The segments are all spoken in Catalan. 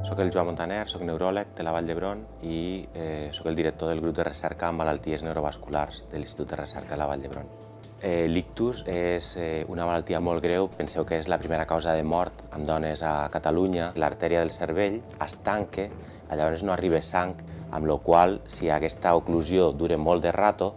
Soc el Joan Montaner, soc neuròleg de la Vall d'Hebron i soc el director del grup de recerca en malalties neurovasculars de l'Institut de Recerca de la Vall d'Hebron. L'ictus és una malaltia molt greu, penseu que és la primera causa de mort en dones a Catalunya. L'artèria del cervell es tanca, llavors no arriba sang, amb la qual cosa, si aquesta oclusió dura molt de rato,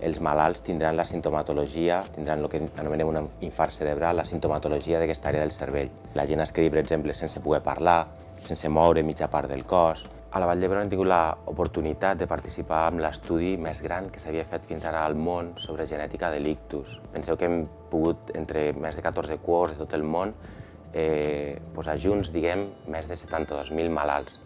els malalts tindran la sintomatologia, tindran el que anomenem un infart cerebral, la sintomatologia d'aquesta àrea del cervell. La gent es quedi, per exemple, sense poder parlar, sense moure mitja part del cos. A la Vall d'Hebron hem tingut l'oportunitat de participar en l'estudi més gran que s'havia fet fins ara al món sobre genètica de l'ictus. Penseu que hem pogut, entre més de 14 cohorts de tot el món, posar junts, diguem, més de 72.000 malalts.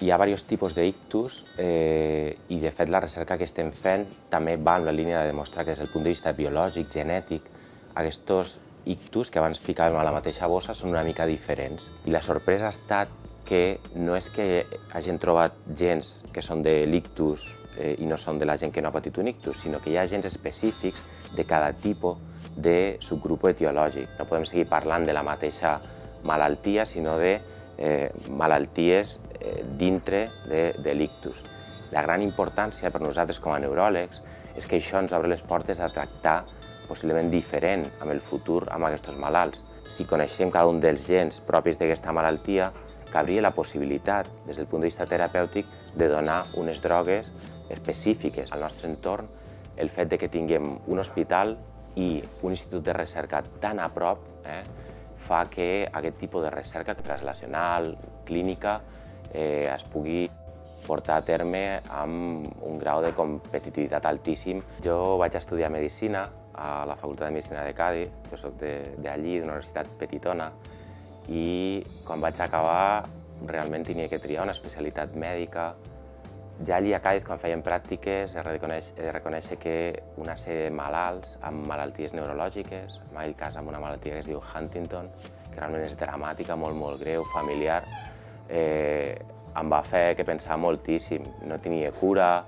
Hi ha diversos tipus d'ictus i, de fet, la recerca que estem fent també va en la línia de demostrar que des del punt de vista biològic, genètic, aquests ictus que abans ficàvem a la mateixa bossa són una mica diferents. I la sorpresa ha estat que no és que hagin trobat gens que són de l'ictus i no són de la gent que no ha patit un ictus, sinó que hi ha gens específics de cada tipus de subgrup etiològic. No podem seguir parlant de la mateixa malaltia, sinó de malalties dintre de l'ictus. La gran importància per nosaltres com a neuròlegs és que això ens obre les portes a tractar possiblement diferent amb el futur amb aquests malalts. Si coneixem cada un dels gens propis d'aquesta malaltia, cabria la possibilitat, des del punt de vista terapèutic, de donar unes drogues específiques al nostre entorn. El fet que tinguem un hospital i un institut de recerca tan a prop fa que aquest tipus de recerca translacional, clínica, es pugui portar a terme amb un grau de competitivitat altíssim. Jo vaig estudiar Medicina a la Facultat de Medicina de Cádiz, jo soc d'allí, d'una universitat petitona, i quan vaig acabar realment tenia que triar una especialitat mèdica. Ja allí a Cádiz, quan fèiem pràctiques, he de reconèixer que una sèrie de malalts amb malalties neurològiques, en aquell cas amb una malaltia que es diu Huntington, que realment és dramàtica, molt greu, familiar, em va fer que pensar moltíssim. No tenia cura,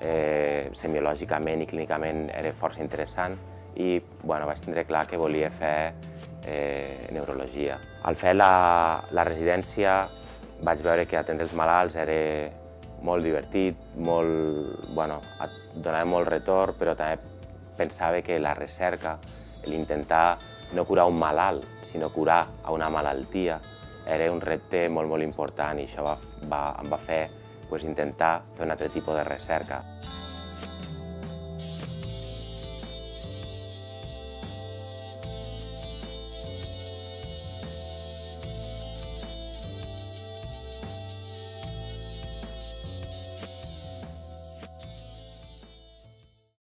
semiològicament i clínicament era força interessant i vaig tindre clar que volia fer neurologia. Al fer la residència vaig veure que atendre els malalts era molt divertit, donava molt retorn, però també pensava que la recerca, l'intentar no curar un malalt, sinó curar a una malaltia, era un repte molt important i això em va fer intentar fer un altre tipus de recerca.